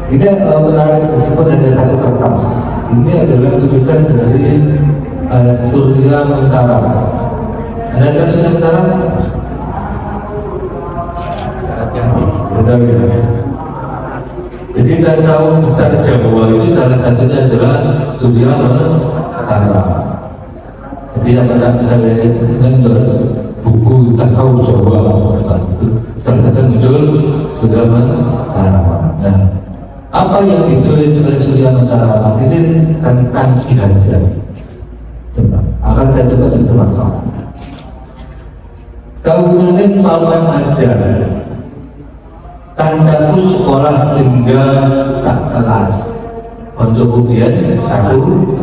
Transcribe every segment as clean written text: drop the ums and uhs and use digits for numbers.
Ini menarik disebut ada satu kertas. Ini adalah tulisan dari Surya Mentara. Ada kan Surya Mentara? Betul ya. Jadi tasawuf besar Jawa itu salah satunya adalah Surya Mentara. Jadi ada misalnya buku tasawuf Jawa, salah satu muncul Surya Mentara. Nah, apa yang ditulis oleh Surya Mentara ini tentang Ki Hajar. Akan saya coba terjemahkan. Kaunaning paman ajar, kancaku sekolah tinggal sak kelas. Untuk kemudian satu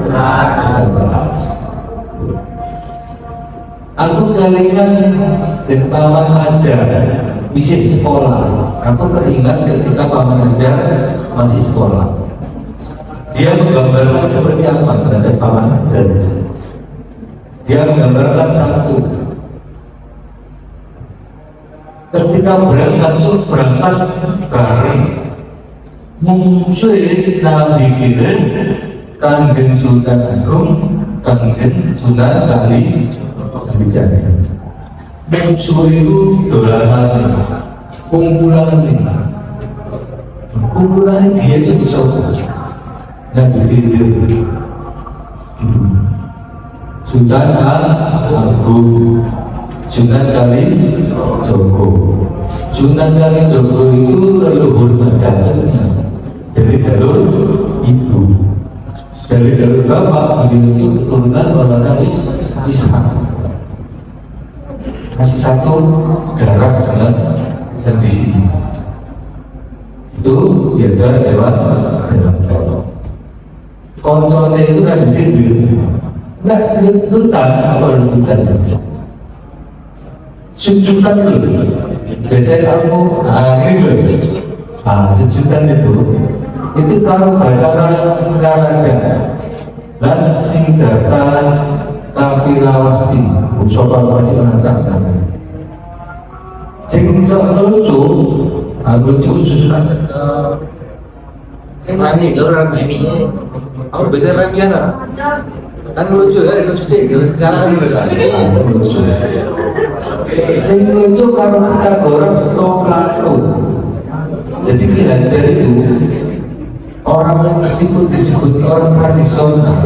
kelas. Aku kalian dan paman ajar isi sekolah. Aku teringat ketika paman ajar masih sekolah. Dia menggambarkan seperti apa terhadap paman ajar. Dia menggambarkan satu. Ketika berangkat bareng musuh Nabi Kirim Kanjeng Sultan Agung, Kanjeng Sunan Kalijaga. Musuh itu dolanan, kumpulan dia itu bisa Nabi Khidir Sultan Agung, Sunan Kalijogo. Sunan Kalijogo itu leluhur tergantungnya dari jalur ibu, dari jalur bapak itu keturunan orang Ishak. Masih satu darah dengan yang di sini. Itu biasa lewat kontrolnya itu kan gitu. Nah, lutan apa lutan? Sujudan dulu. Biasanya kamu ini loh. Sujudan itu kalau baca Narada dan Siddhartha Kapilawasti, sopan masih menantang. Jeng sok lucu, lucu susukan. Rami, orang Rami. Aku bisa Rami ya, kan lucu ya, itu suci. Sekarang lucu. Jeng lucu kalau kita goreng atau pelaku. Jadi Ki Hajar itu orang yang meskipun disebut orang tradisional,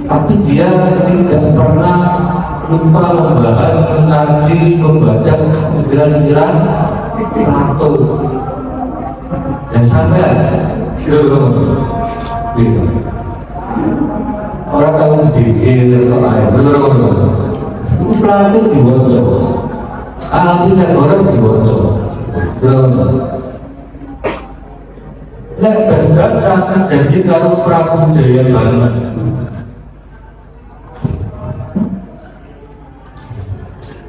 tapi dia tidak pernah lupa membahas, mengkaji, membaca pikiran-pikiran Plato. Dan sampai orang tahu dikir atau air, itu Plato diwocok, Pythagoras diwocok. Nah, bas-basan janji kalau Prabu Jayabala.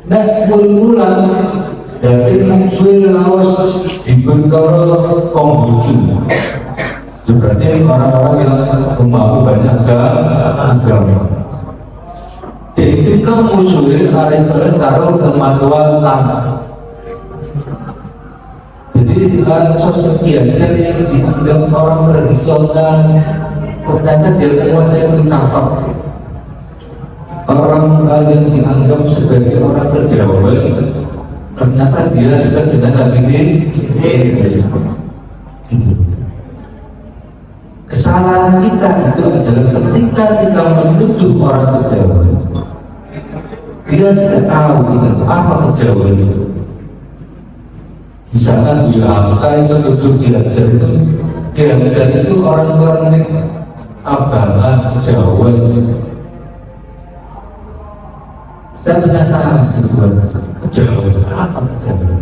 Nah, mula-mula dari musuh lawas di Bentoro Konghucu. Berarti orang-orang yang membawa banyak agama. Jadi kan musuhnya Aristoteles taruh kematuan tanah. Jadi sosok Ki Hajar yang dianggap orang tradisional ternyata dia menguasai filsafat. Orang yang dianggap sebagai orang kejawen ternyata dia dekat dengan Nabi Khidir. Kesalahan kita itu adalah ketika kita menuduh orang kejawen, dia tidak tahu kita apa kejawen itu. Misalkan Buya Hamka itu duduk Ki Hajar itu, Ki Hajar itu orang-orang Abangan, Jawa. Saya penasaran kejawen apa kejawen?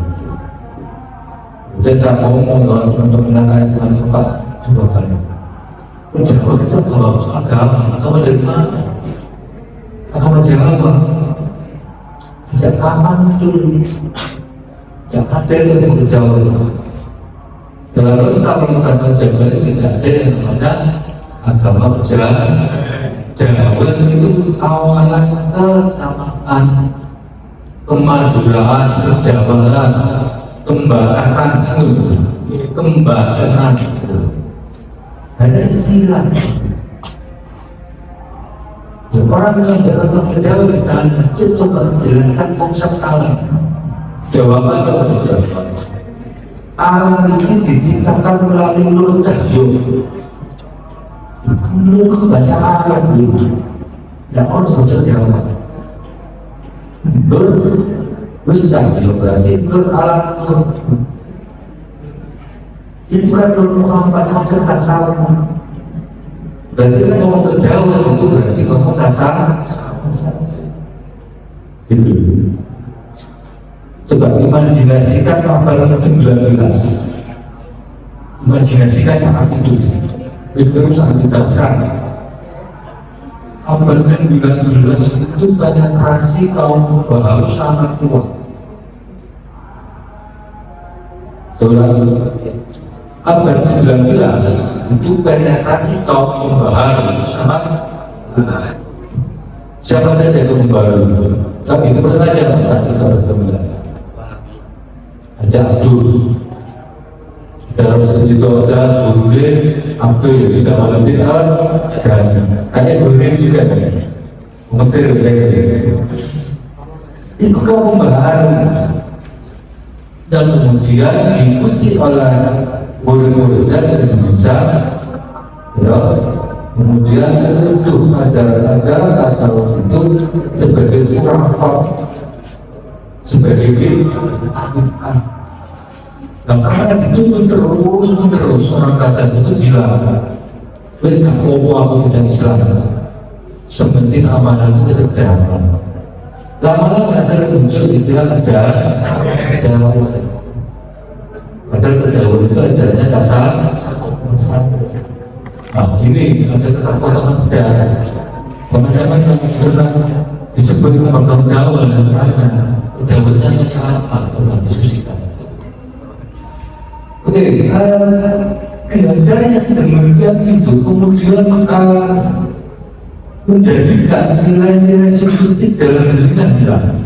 Dan saya ngomong untuk menangani Pak coba kali. Kejawen itu agama dari mana? Agama Jawa. Sejak kapan dulu? Jangan ada yang kejawen. Dalam lengkap agama Jawa ini tidak ada yang namanya agama Jawa itu awalan kesamaan, kemaduraan, kejawaran, kembangkan, Ada istilah. Ya, orang yang dalam Jawa ditanya, coba jelaskan konsep alam. Jawaban kepada jawaban. Alam ini diciptakan melalui nur cahyo. Nur bahasa Arab itu. Tidak orang bahasa Jawa. Nur, bahasa cahyo berarti nur alam nur. Itu kan nur Muhammad konsep tasawuf. Berarti kan ngomong ke Jawa itu berarti ngomong kasar. Gitu. Coba imajinasikan abad 19. Imajinasikan saat itu sangat dahsyat. Abad 19 itu penetrasi kaum bahaus sangat kuat. Saudara, abad 19 itu penetrasi kaum baharu sangat kuat. Siapa saja kaum baharu itu? Tapi itu pernah siapa saat itu abad 19? Ada Abdul, terus itu ada Gurule, Abdul, kita Maluddin dan kayaknya Gurule juga kan, Mesir saya itu kaum baharu dan kemudian diikuti oleh murid-murid dari Indonesia, ya. Kemudian itu ajaran-ajaran tasawuf itu sebagai khurafat, sebagai bid'ah. Nah, karena itu terus orang kasar itu bilang, wes aku tidak Islam, sementing amanah itu tetap jalan. Lama-lama ada muncul istilah kejauhan. Padahal kejauhan itu ajarannya kasar. Nah, ini ada ketakutan sejarah. Teman-teman yang pernah disebut orang Jawa, kejauhannya apa? Kita diskusikan. Oke, keajaran yang demikian itu kemudian menjadikan nilai-nilai sofistik dalam dirinya hilang.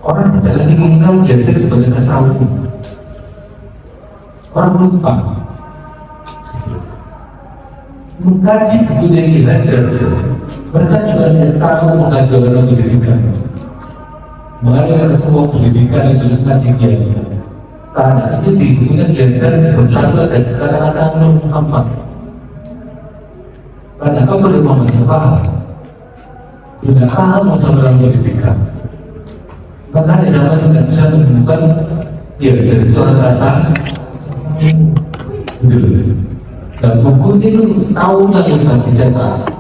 Orang tidak lagi mengenal Giyai sebagai tasawuf. Orang lupa mengkaji buku yang diajar. Mereka juga tidak tahu mengkaji orang pendidikan. Makanya ketemu pendidikan itu mengkaji Giyai. Karena itu di bukunya diajar bersatu dan kata-kata Nur Muhammad. Karena kau perlu paham, tidak paham sama orang pendidikan. Maka di sana tidak bisa menemukan diajar itu orang rasa. Dan buku itu tahunnya bisa dicetak.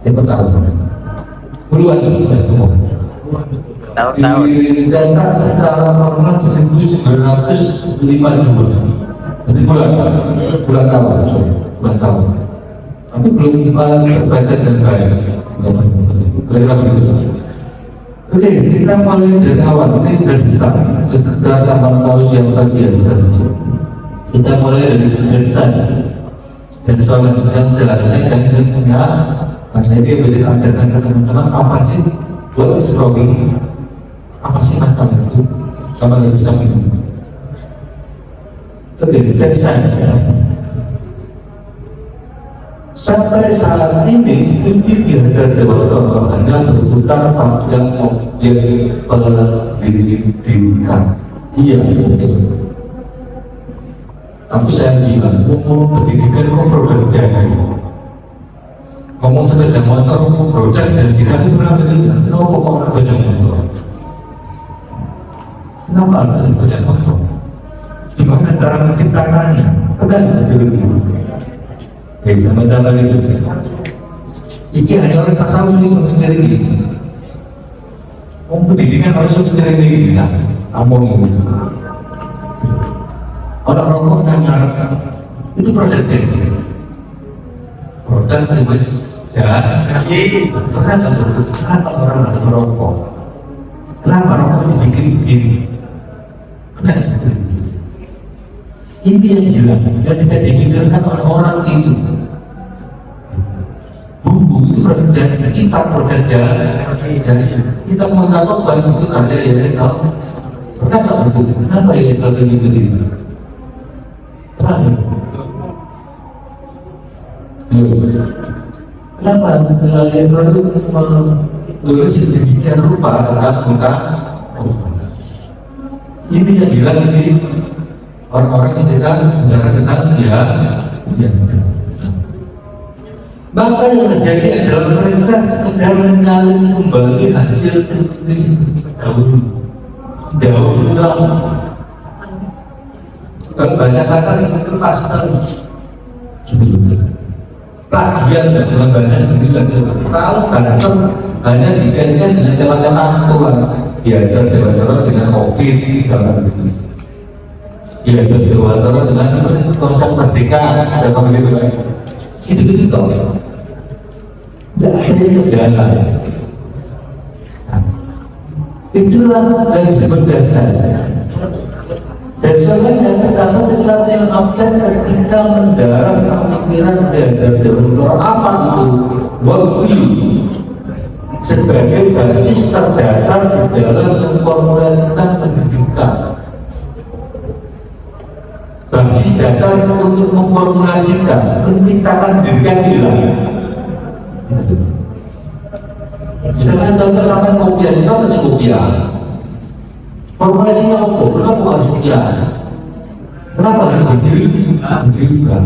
Itu tahun. Puluhan tahun. Dicetak secara formal 1952. Jadi bulan tahun. Tapi belum terbaca dan baik. Oke, kita mulai dari awal. Ini dari sana. Setelah sama tahu siapa dia. Kita mulai dari desain dan soal yang selanjutnya dan intinya. Karena dia bisa ajarkan ke teman-teman apa sih what is problem, apa sih masalah itu sama yang bisa minum. Oke, desain. Sampai saat ini studi diajar Dewa hanya berputar pada objek pendidikan. Iya, betul. Tapi saya bilang, ngomong pendidikan kok produk jadi. Ngomong sepeda motor produk dan tidak pernah begitu. Kenapa kok ada sepeda motor? Kenapa ada sepeda motor? Gimana cara menciptakannya? Kenapa begitu? Ya, sama-sama itu. Iki hanya orang tasawuf ini memikir ini. Pendidikan harus memikir ini. Nah, among ini. Orang rokok dan ngarang itu produk jadi. Produk sebes jahat. Pernah nggak berpikir kenapa orang harus merokok? Kenapa rokok dibikin begini? Pernah? Ini yang hilang dan tidak dipikirkan oleh orang itu. Buku itu produk jahat, kitab produk jahat. Kita mengatakan bahwa itu karya Yesal. Pernah nggak berpikir kenapa Yesal begitu ini? Kenapa Leandro itu menulis sedemikian rupa tentang muka? Ini yang bilang di orang-orang yang kita bicara tentang dia. Maka yang terjadi adalah mereka sekedar menyalin kembali hasil tulis dahulu lama. Kalau bahasa kasar itu pastel, plagiat dengan bahasa sendiri. Kalau kantor hanya dikaitkan dengan teman-teman tua, diajar teman-teman dengan COVID, misalkan begitu. Diajar teman-teman dengan konsep merdeka, atau begitu kan? Itu begitu. Dan akhirnya berdana. Itulah yang disebut dasar. Dasarnya yang pertama sesuatu yang abjad ketika mendarah pemikiran belajar dahulu. Apa itu? Waktu sebagai basis terdasar di dalam memformulasikan pendidikan. Basis dasar untuk memformulasikan, menciptakan diri yang hilang. Misalnya contoh sampai kopiah, itu apa sih kopiah? Formulasinya apa? Kenapa bukan kopiah? Kenapa harus berdiri? Berdirikan.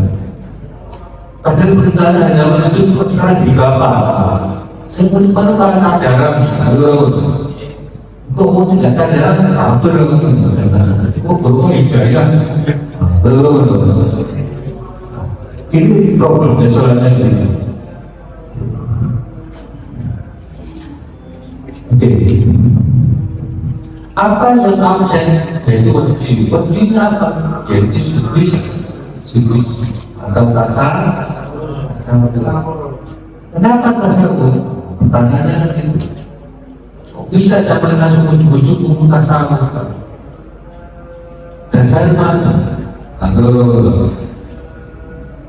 Padahal perintahnya hanya menuntut sekarang jadi bapak. Sebelum mana kalau cadaran, kok mau tidak cadaran? Apa? Kok baru hidayah? Ini problemnya soalnya di sini. Apa yang absen yaitu wajib apa? Yaitu sufis atau tasawuf. Kenapa tasawuf? Pertanyaannya itu bisa sampai langsung ujuk-ujuk umum tasawuf. Dasar mana?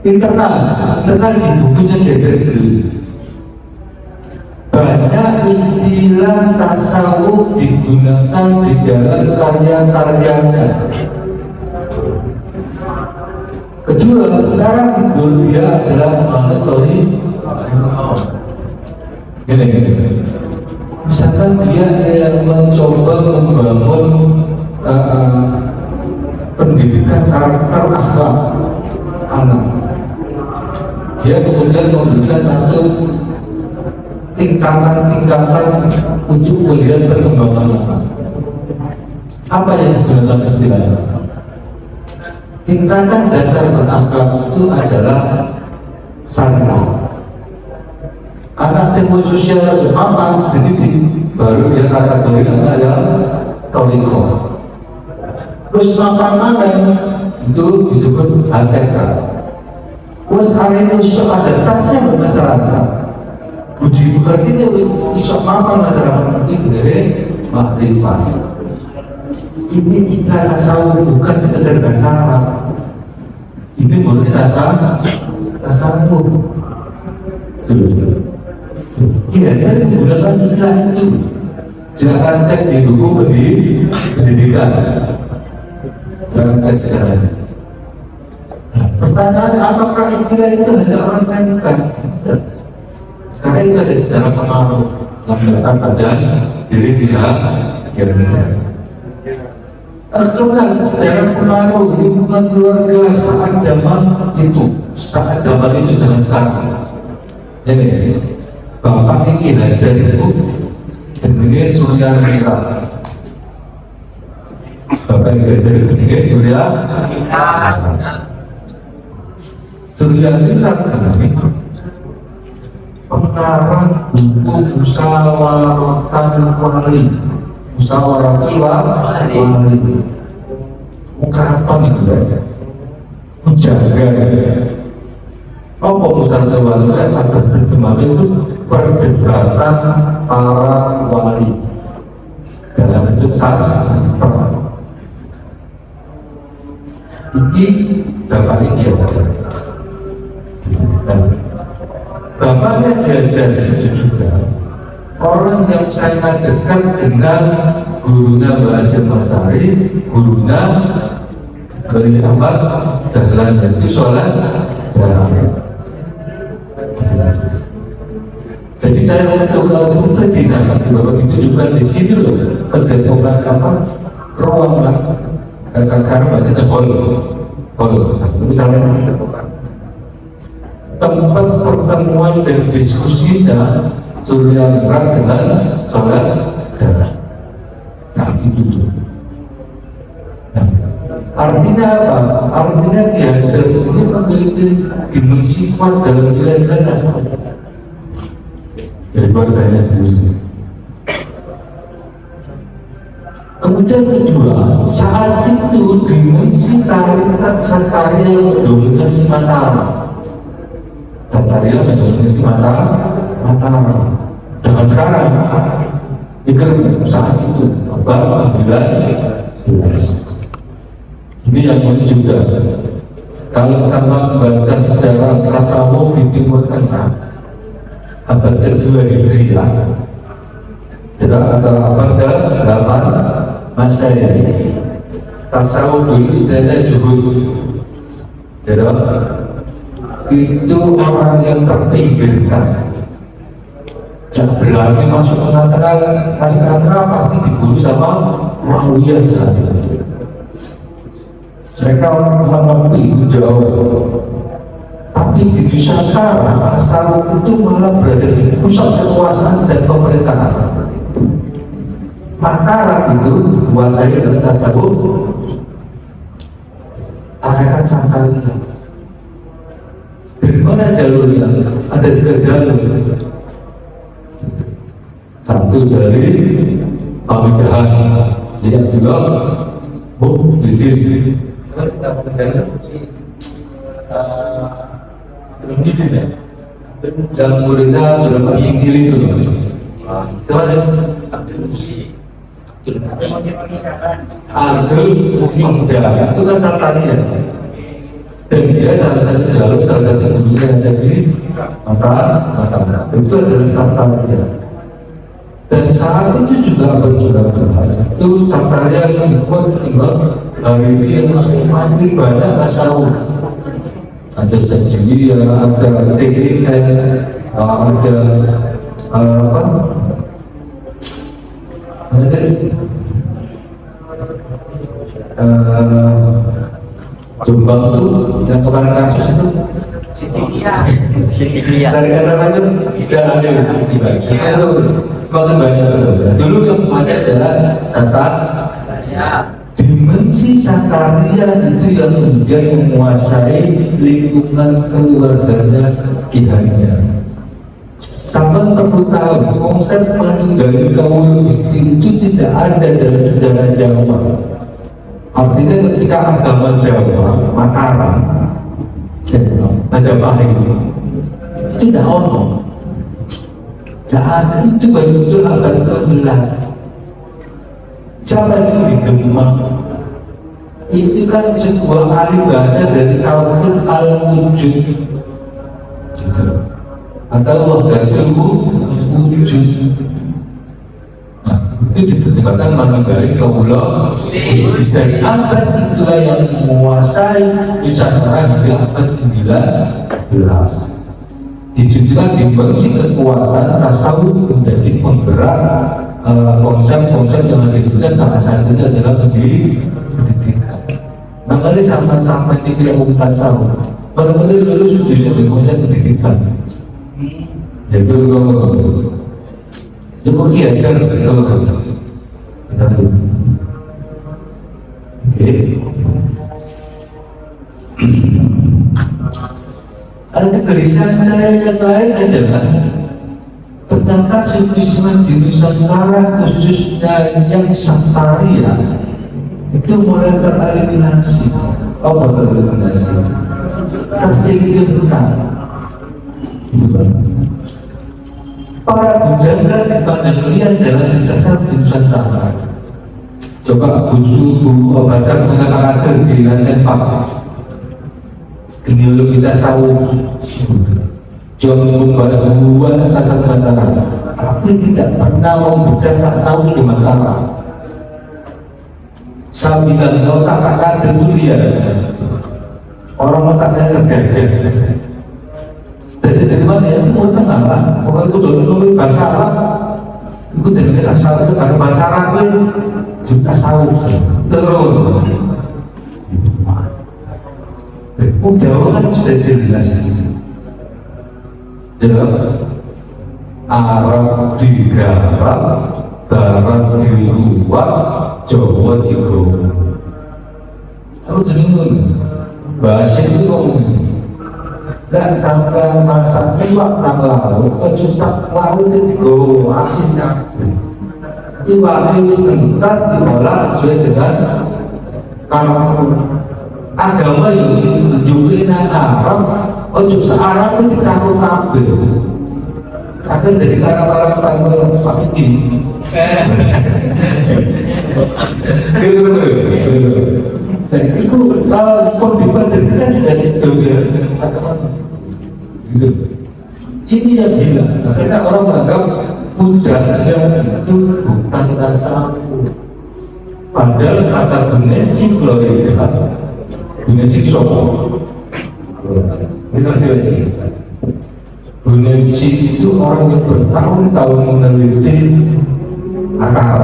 Internal di bukunya dia sendiri. Banyak istilah tasawuf digunakan di dalam karya-karyanya. Kedua, sekarang dia adalah mandatori. Misalkan dia yang mencoba membangun pendidikan karakter akhlak anak. Dia kemudian memberikan satu tingkatan untuk melihat perkembangan anak. Apa yang digunakan istilahnya? Tingkatan dasar berakhlak itu adalah syariah. Anak yang sosial apa? Jadi baru dia kategori anak yang toriko. Terus makanan itu disebut hakikat. Terus hari itu ada tasnya masyarakat. Budi pekerti itu isok makan masyarakat itu dari makrifat. Ini istilah tasawuf bukan sekedar bahasa Arab. Ini murni tasawuf. Dia jadi menggunakan istilah itu. Jangan cek di buku pendidikan. Jangan cek di sana. Pertanyaan apakah istilah itu hanya orang kan? Karena itu ada secara pengaruh yang melekat pada diri kita Indonesia. Karena secara pengaruh lingkungan keluarga saat zaman itu jangan sekarang. Jadi bapak ini belajar itu jenenge Surya Mitra. Bapak yang belajar jenenge Surya Mitra pengarang buku Musawaratul Wali Keraton itu ya menjaga apa Musawaratul Wali atas kemampuan itu perdebatan para wali dalam bentuk sastra. Ini Bapak ini ya bapaknya diajar itu juga orang yang sangat dekat dengan gurunya Mbak Hasyim Asy'ari, gurunya Bani Ahmad Dahlan itu sholat darah. Jadi saya waktu survei di sana di Bapak ditunjukkan di situ loh pendepokan apa ruang lah sekarang bahasanya hall misalnya pendepokan tempat pertemuan dan diskusi dan Surya Berat dengan sholat darah saat itu. Nah, artinya apa? Artinya diajar ini memiliki dimensi kuat dalam nilai-nilai dasar dari keluarganya sendiri. Kemudian kedua, saat itu dimensi tarikat Santaria yang mendominasi Mataram. Santaria mendominasi Mataram. Jangan sekarang, pikir saat itu abad 19. Ini yang ini juga. Kalau kita membaca sejarah tasawuf di Timur Tengah abad kedua Hijriah atau abad ke-8 Masehi, tasawuf dulu istilahnya juhud. Itu orang yang terpinggirkan, tidak berani masuk ke tengah pasti diburu sama Muawiyah saat itu. Mereka menepi jauh. Tapi di Nusantara, tasawuf itu malah berada di pusat kekuasaan dan pemerintahan. Mataram itu dikuasai oleh tasawuf tarekat Santaria. Dari mana jalurnya? Ada 3 jalur. Satu dari Pamijahan, yang juga Lidin. Kita menjalan yang muridnya berapa singkili itu itu ada Abdul Mujahid itu kan Santaria dan dia salah satu jalur terhadap dunia yang ada di Mataram itu adalah Santaria. Dan saat itu juga berjuang keras itu Santaria yang dibuat hari ini semakin banyak tasawuf. Ada Sajiyah, ada TJN, ada apa? Ada Jombang itu yang kemarin kasus itu dari kata itu sudah ada itu makin banyak dulu yang banyak adalah Santaria. Dimensi Santaria itu yang kemudian menguasai lingkungan keluarganya Ki Hajar. Sampai perlu tahu konsep menunggangi kaum istri itu tidak ada dalam sejarah Jawa. Artinya ketika agama Jawa, Mataram, Majapahit itu tidak ono. Saat itu baru muncul abad ke-11. Siapa itu di Demak? Itu kan sebuah alih bahasa dari tauhid al-wujud, gitu. Atau wahdatul wujud. Nah, itu diterjemahkan manunggaling kaula dari abad itulah yang menguasai Nusantara hingga abad 19. Dijunjukkan dimensi kekuatan tasawuf menjadi penggerak konsep-konsep yang ada di Indonesia. Salah satunya adalah pendidikan. Makanya sampai di ilmu tasawuf benar-benar lulus di konsep pendidikan. Yaitu Ki Hajar itu. Oke. Ada kegelisahan saya yang lain adalah ternyata sufisme di Nusantara khususnya yang Santaria itu mulai tereliminasi. Apa tereliminasi? Tersingkirkan. Gitu kan? Para bujangga di Pandeglang dalam lintasan di Nusantara. Coba buku Badar mengatakan di lantai 4. Genealogi tasawuf John membuat atas Nusantara, tapi tidak pernah membedah tasawuf di Mataram. Saya bilang otak kata dulu dia orang otaknya terjajah Jadi dari mana itu mau tengah lah. Pokoknya itu dulu bahasa Arab. Itu dari tasawuf itu karena bahasa Arab itu juga tasawuf terus. Jawa kan sudah jelas. Jelas. Arab digarap, Barat diruat, Jawa digowo. Aku dengar bahasa itu ngomong. Dan sampai masa iwak nang laut, kecusak laut itu asin kabeh. Iwak itu mentas diolah sesuai dengan kalau agama yang ditunjukin Arab, kecusak Arab itu dicampur kabeh. Akan dari cara-cara Pak Fiki. Itu pembimbing dari kita juga jauh-jauh gitu. Ini yang gila. Akhirnya orang menganggap pujangan itu bukan tasawuf. Padahal kata Bunensi Florida, Bunensi Sopo. Kita lagi. Bunensi itu orang yang bertahun-tahun meneliti akar.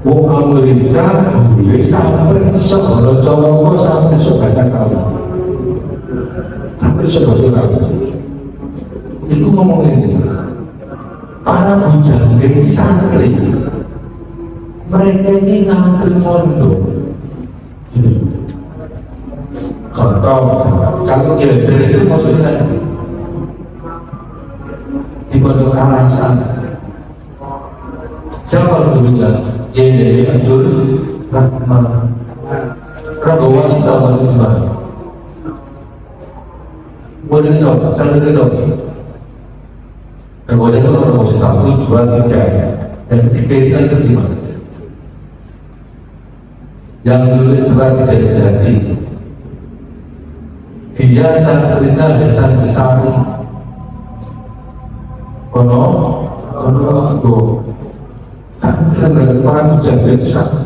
Wong Amerika boleh sampai sebelum coloko sampai sebahasa kamu sampai sebahasa kamu itu ngomongin para bujang di santri mereka ini ngantri mondok gitu. Contoh kalau kira-kira itu maksudnya di pondok Alasan siapa dulunya? Jadi Abdul Rahman Prabowo Cinta Management boleh disebut, satu disebut Prabowo itu Prabowo 1, 2, 3 dan ketiga itu kan terima yang menulis surat tidak jadi dia saat cerita desa besar Kono Go sangat dari orang menjaga itu sangat.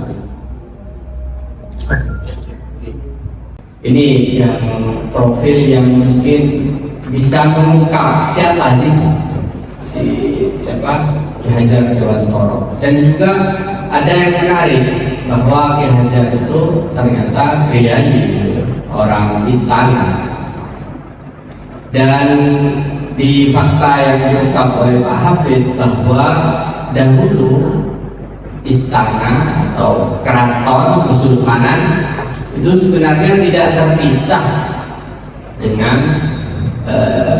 Ini yang profil yang mungkin bisa mengungkap siapa sih siapa Ki Hajar Dewantoro. Dan juga ada yang menarik bahwa Ki Hajar itu ternyata priayi orang istana. Dan di fakta yang diungkap oleh Pak Hafid bahwa dahulu istana atau keraton Kesultanan itu sebenarnya tidak terpisah dengan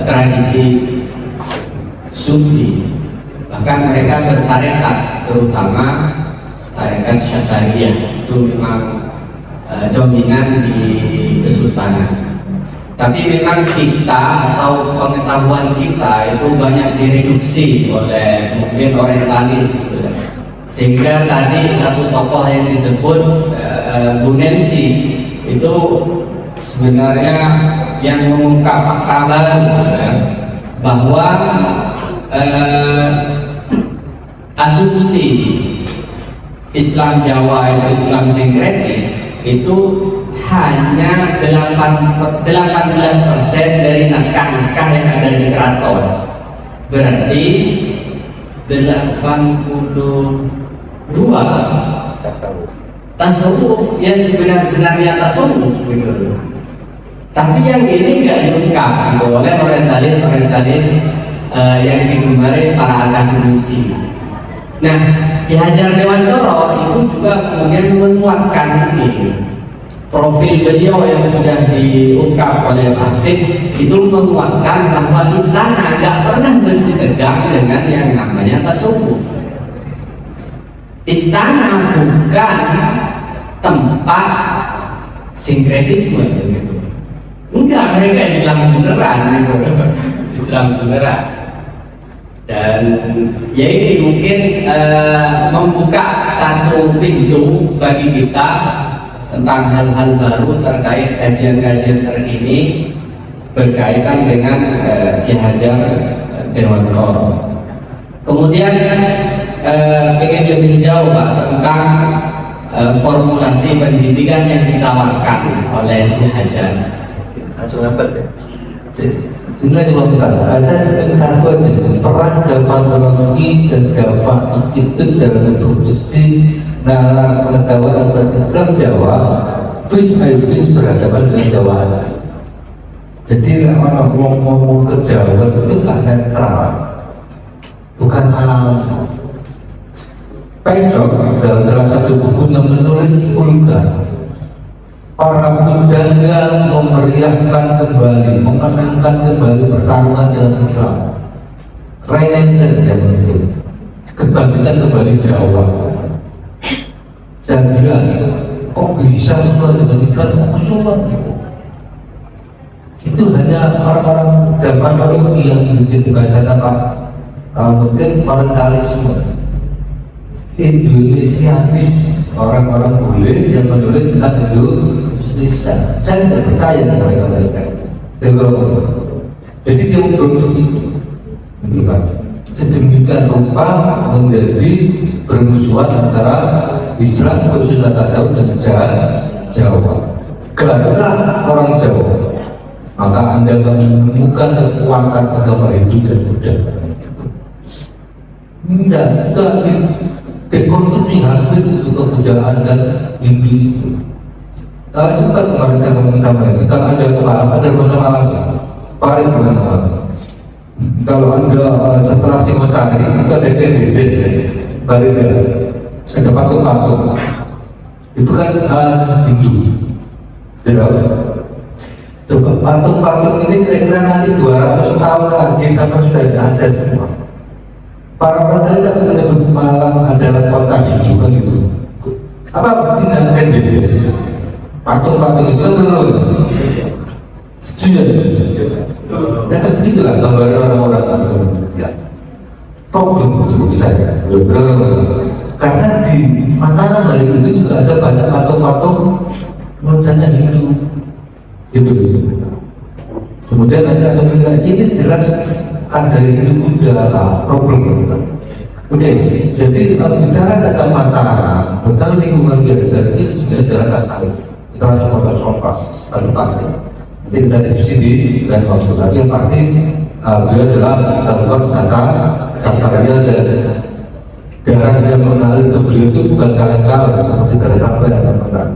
tradisi Sufi. Bahkan mereka bertarekat, terutama tarekat Syatariyah itu memang dominan di Kesultanan. Tapi memang kita atau pengetahuan kita itu banyak direduksi oleh mungkin orientalis gitu. Sehingga tadi satu tokoh yang disebut Bunensi itu sebenarnya yang mengungkap fakta baru ya, bahwa asumsi Islam Jawa itu Islam sinkretis itu hanya 18% dari naskah-naskah yang ada di keraton. Berarti 82 tasawuf ya sebenarnya tasawuf gitu. Tapi yang ini nggak diungkap gitu, oleh orientalis yang digemari para akademisi. Nah, Ki Hajar Dewantoro itu juga kemudian menguatkan ini. Profil beliau yang sudah diungkap oleh Pak Hafid itu menguatkan bahwa istana nggak pernah bersitegang dengan yang namanya tasawuf. Istana bukan tempat sinkretisme gitu. Enggak, mereka Islam beneran gitu. Islam beneran. Dan ya ini mungkin membuka satu pintu bagi kita tentang hal-hal baru terkait kajian-kajian terkini berkaitan dengan Ki Hajar Dewantoro. Kemudian ingin lebih jauh Pak tentang formulasi pendidikan yang ditawarkan oleh Ki Hajar. Langsung dapat ya? Inilah coba bentar, saya setting satu aja. Peran Javanologi dan Java Institute dalam produksi nalar pengetahuan dan Islam Jawa. Fish berhadapan dengan Jawa aja. Jadi orang ngomong ke Jawa itu nggak netral, bukan ala-ala. Pedok dalam salah satu bukunya menulis vulgar. Para pujangga memeriahkan kembali, memenangkan kembali pertarungan dengan Islam. Renaissance yang itu, kebangkitan kembali Jawa. Saya bilang, kok bisa semua dengan Islam? Kok semua gitu? Itu hanya orang-orang Javanologi yang bikin bahasa apa? Mungkin orientalisme, Indonesianis, orang-orang bule yang menulis tentang Indonesia. Saya tidak percaya dengan mereka. Jadi dia memproduksi itu kan sedemikian rupa menjadi permusuhan antara Islam khususnya tasawuf dan Jawa. Karena orang Jawa, maka Anda akan menemukan kekuatan agama Hindu dan Buddha. Sudah dekonstruksi habis untuk kebudayaan dan Hindu itu. Sempat kemarin saya ngomong sama itu, kalau Anda ada mana-mana, paling mana-mana. Kalau Anda setelah Singosari itu ada Dedes, balik ada patung-patung. Itu kan Hindu. Tidak. Coba patung-patung ini kira-kira nanti 200 tahun lagi sama sudah ada semua. Para orang tadi tak menyebut Malang adalah kota Hindu kan gitu. Apa tindakan Dedes? Patung-patung itu kan betul. Setuju. Ya kan begitulah gambaran orang-orang ya. Problem itu bisa ya. Karena di Mataram hari itu juga ada banyak patung-patung nuansa Hindu. Gitu. Kemudian nanti langsung bilang ini jelas ada Hindu Buddha problem. Oke, jadi kalau bicara tentang Mataram, tentang lingkungan gereja itu sudah adalah tasawuf. Kita langsung pada sompas, lalu pasti. Jadi kita diskusi di lain waktu lagi yang pasti beliau adalah melakukan Satarya dan darah yang mengalir ke beliau itu bukan kaleng-kaleng seperti dari sampai atau pernah.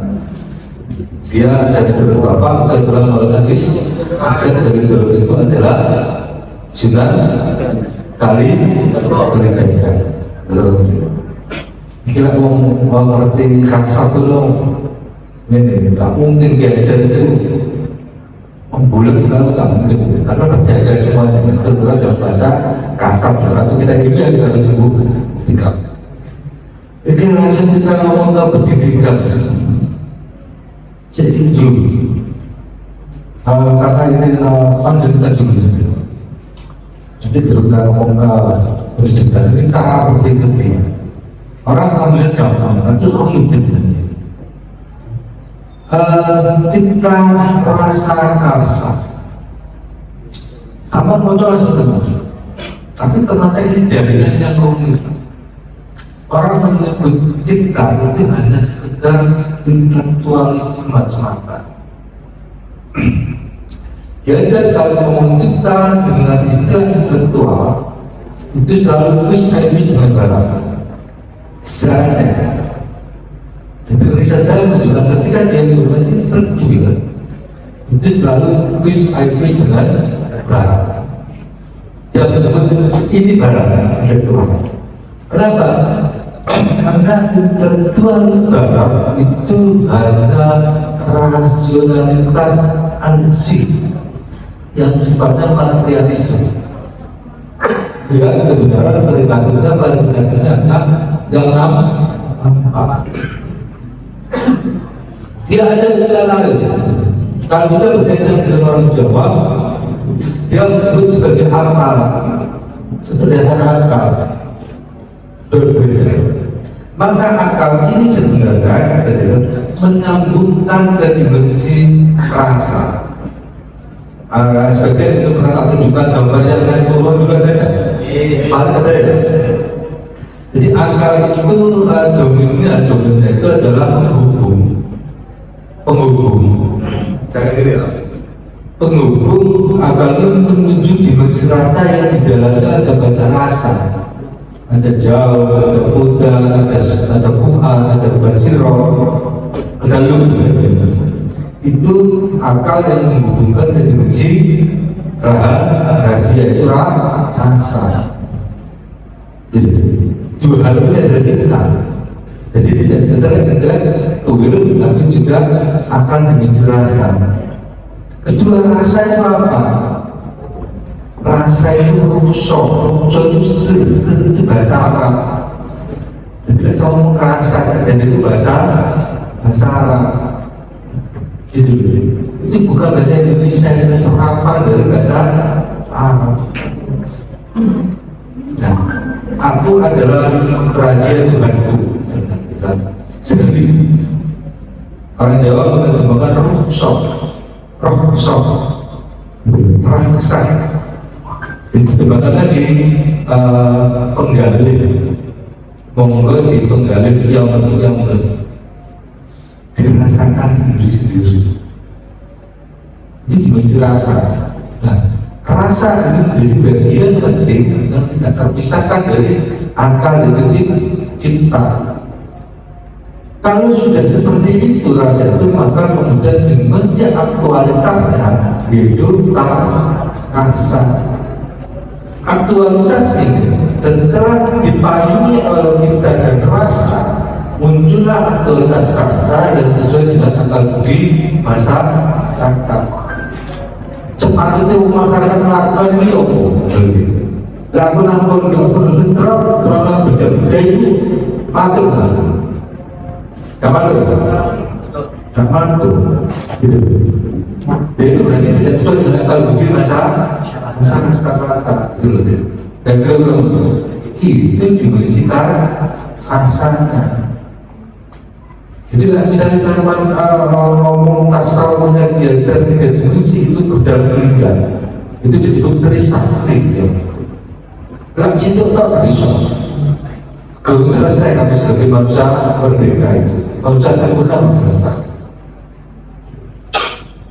Dia dari jalur bapak ke dalam Maulana aset dari jalur itu adalah Sunan Kalijaga. Kira mau ngerti kasar itu loh. Ini tak mungkin jajan itu membulat kita tak mungkin karena terjaga semuanya terbuat dalam bahasa kasar atau kita ini yang kita tunggu istiqam. Jadi langsung kita ngomong ke pendidikan. Jadi dulu karena ini pandemi dulu jadi kita ngomong ke pendidikan ini cara berpikirnya orang akan melihat gampang tapi rumit sebenarnya. Cipta rasa karsa sama muncul sebenarnya, tapi ternyata ini jaringan yang rumit. Orang menyebut cipta itu hanya sekedar intelektualisme semata. Jadi kalau ngomong cipta dengan istilah intelektual itu selalu bis dengan barat. Saya jadi riset saya menunjukkan ketika dia menggunakan intelektual itu selalu bis dengan barat. Dia menyebut ini barat intelektual. Kenapa? Karena intelektual barat itu hanya rasionalitas ansih yang sifatnya materialisme. Lihat kebenaran verifikasinya yang nampak. Tidak ada istilah lain. Kalau kita berkaitan dengan orang Jawa, dia menyebut sebagai akal, kecerdasan akal berbeda. Maka akal ini sebenarnya menyambungkan ke dimensi rasa. Sebagian itu pernah tak tunjukkan gambarnya naik turun juga ada. Ada ya. Jadi akal itu domainnya itu adalah penghubung. Saya kira penghubung akal menuju dimensi rasa yang di dalamnya ada banyak rasa, ada jauh, ada fuda, ada bu'an, ada basiro, ada itu akal yang menghubungkan ke dimensi rahasia itu rasa. Jadi dua hal ini adalah cinta. Jadi tidak sekedar tuwil, tapi juga akal dimensi rasa. Kedua, rasa itu apa? Rasa itu rukshoh itu bahasa Arab. Jadi kalau rasa dan itu bahasa Arab. Itu bukan bahasa Indonesia, itu serapan dari bahasa Arab. Nah, aku adalah raja Tuhanku. Sedih. Orang Jawa menerjemahkan rukshoh, rangsa. Diterjemahkan lagi penggalih, monggo di penggalih yang dirasakan sendiri-sendiri. Ini dimensi rasa. Nah, rasa ini menjadi bagian penting yang tidak terpisahkan dari akal dimensi cinta. Kalau sudah seperti itu rasa itu, maka kemudian dimensi aktualitasnya yaitu rasa. Aktualitas ini setelah dipayungi oleh cinta dan rasa, muncullah aktualitas rasa yang sesuai dengan akal budi masyarakat. Cepat itu masyarakat melakukan ini lakukan terlalu beda-beda itu patut kapan tuh gitu. Jadi itu berarti tidak sesuai dengan akal budi masyarakat gitu. Dan itu dimensi rasanya. Jadi misalnya saya ngomong tasawufnya belajar 3 dimensi itu berjalan berimbang, itu disebut trisakti. Lalu situ tak bisa. Belum selesai kami sebagai bangsa merdeka itu, bangsa sempurna selesai.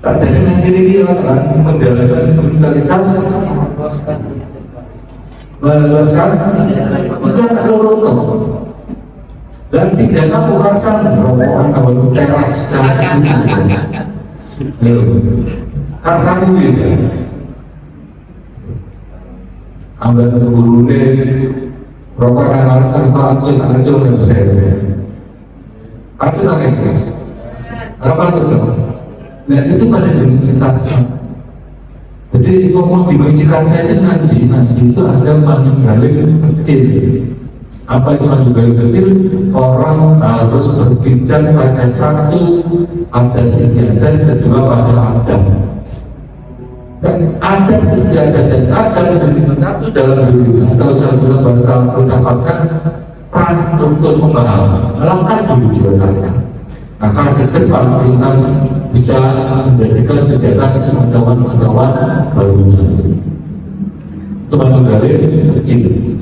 Tak ada yang diri akan menjalankan spiritualitas, meluaskan tidak lorong. Dan tidak kamu karsan rombongan awal teras dan karsan gitu. Ambil gurune rokok dan tanpa acun yang besar. Itu namanya apa itu? Nah itu pada dimensi karsa. Jadi ngomong dimensi karsa itu nanti itu ada manunggaling kecil. Apa itu manunggaling kecil? Orang harus berbincang pada satu adat istiadat, kedua pada adat. Dan adat istiadat dan adat yang menyatu dalam diri. Kalau saya bilang bahasa ucapkan struktur pemahaman, langkah dulu juga. Maka ke depan kita bisa menjadikan kegiatan pengetahuan baru. Itu manunggaling kecil.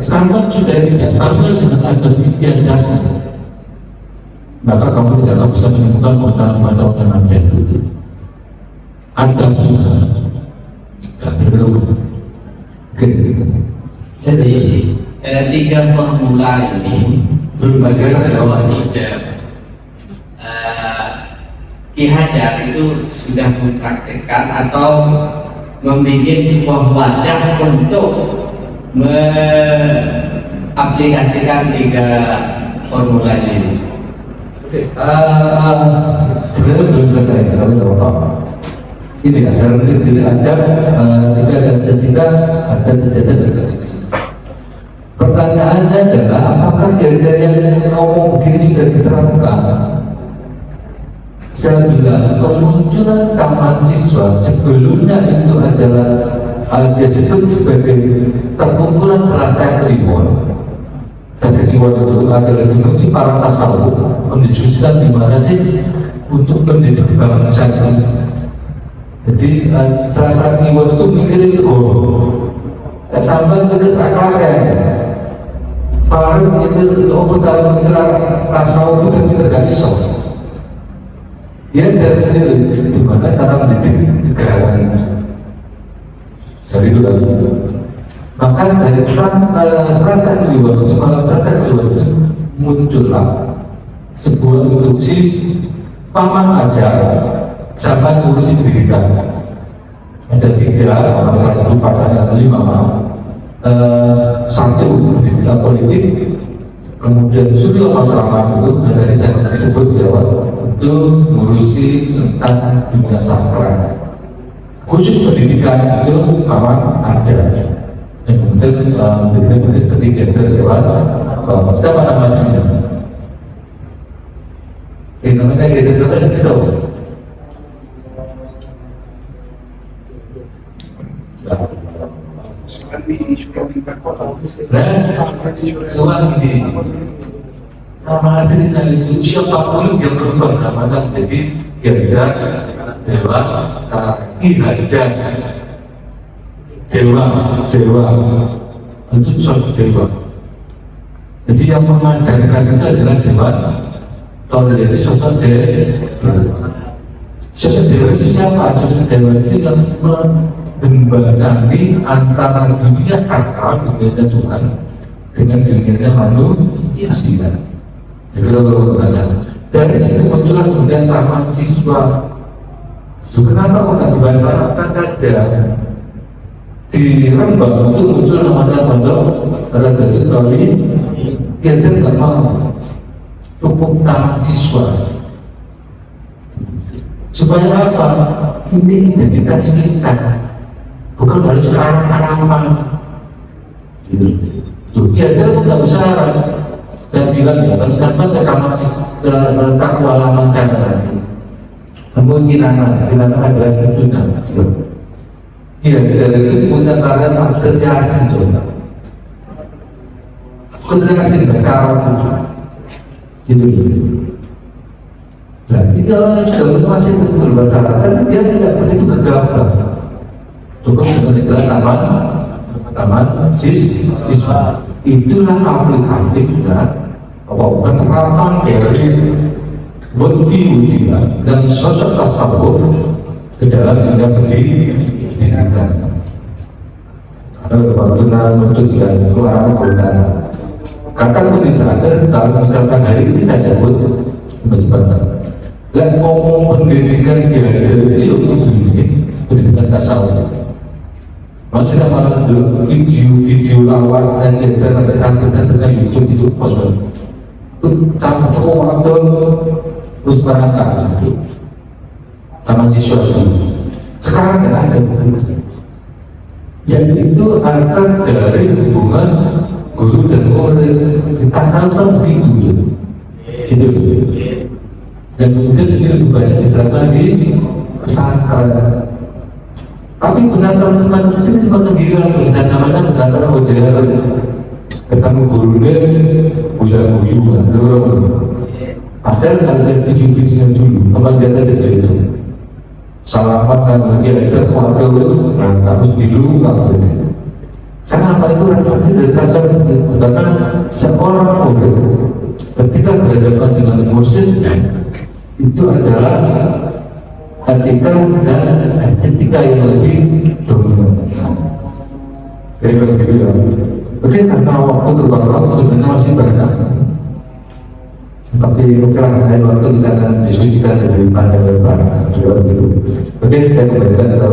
Sampai sudah tidak tampil dengan adat istiadat, maka kamu tidak akan bisa menemukan pengetahuan yang ada itu. Adat juga tidak perlu. Jadi 3 formula ini bahwa tidak Ki Hajar itu sudah mempraktikkan atau membuat sebuah wadah untuk mengaplikasikan 3 formula ini. Sebenarnya belum selesai, tapi tidak apa-apa. Ini kan dalam diri Anda tiga ada istiadat berkondisi. Pertanyaannya adalah apakah dari yang ngomong begini sudah diterapkan? Saya bilang kemunculan taman siswa sebelumnya itu adalah disebut sebagai terkumpulan Selasa Kliwon. Selasa Kliwon itu adalah dimensi para tasawuf mendiskusikan di mana sih untuk pendidik bangsa. Jadi Selasa Kliwon itu mikirin sampai ke kelas ya. Farid itu dalam menjelaskan tasawuf itu gak iso. Dia dari dimana cara mendidik negara. Jadi itu lagi. Maka dari serahkan keliwat itu, malam serahkan keliwat itu muncullah sebuah instruksi paman ajar zaman ngurusi pendidikan. Ada 3, salah satu pasangan 5, satu pendidikan politik, kemudian Suryo Matraman itu ada disebut Jawa itu ngurusi tentang dunia sastra, khusus pendidikan itu paman ajar, dan kemudian pendidikan seperti Dr. Dewan siapa namanya ini namanya Dr. Dewan itu soal ini nama aslinya itu siapapun dia berubah namanya menjadi Ganjar Dewa Ki Hajar Dewa itu sosok Dewa. Jadi yang mengajarkan itu adalah Dewa. Kalau jadi sosok Dewa. Sosok Dewa itu siapa? Sosok Dewa itu yang menjembatani antara dunia sakral, dunia Tuhan dengan dunia manusia. Jadi kalau dari situ muncullah kemudian taman siswa. Itu kenapa kok nggak dibahas saja? Di Rembang itu muncul namanya pondok Radhatul Toli. Dia nggak mau pupuk taman siswa. Supaya apa? Ini identitas kita, bukan harus ke arah-arahan. Gitu. Dia pun nggak usah. Saya bilang ya, kalau sampai ke kamar takwa lama cara namun Kirana adalah cucunya. Dia itu punya karya tafsirnya asing coba. Tafsirnya asing bahasa Arab itu. Nah, jika orang juga masih betul bahasa Arab, kan dia tidak begitu gegabah. Cukup dengan istilah taman siswa. Itulah aplikatifnya penerapan dari wujud dan sosok tasawuf ke dalam dunia pendidikan. Ada kebetulan untuk yang keluaran keluaran. Kata kunci terakhir, kalau misalkan hari ini saya sebut sebentar. Lihat ngomong pendidikan diajar itu ini pendidikan tasawuf. Makanya saya malah dulu video lawas dan jajar sampai santri-santrinya YouTube itu pas banget. Kamu sekolah tuh terus berangkat itu taman siswa itu. Sekarang tidak ada yang itu akar dari hubungan guru dan murid. Di tasawuf kan begitu ya, gitu. Dan kemudian ini lebih banyak diterapkan di pesantren. Tapi penantang teman kesini semacam gila, dan namanya penantang modern. Ketemu gurunya, buyang-buyungan, padahal kalau dari video-videonya dulu, teman dia aja itu salaman dan dia aja keluarga harus dulu Kenapa itu referensi dari kasar itu? Karena seorang murid ketika berhadapan dengan mursyid itu adalah etika dan estetika yang lebih dominan. Jadi begitu ya. Oke, karena waktu terbatas sebenarnya masih banyak. Tapi okelah, lain waktu kita akan diskusikan lebih panjang lebar juga begitu. Oke, saya kembalikan ke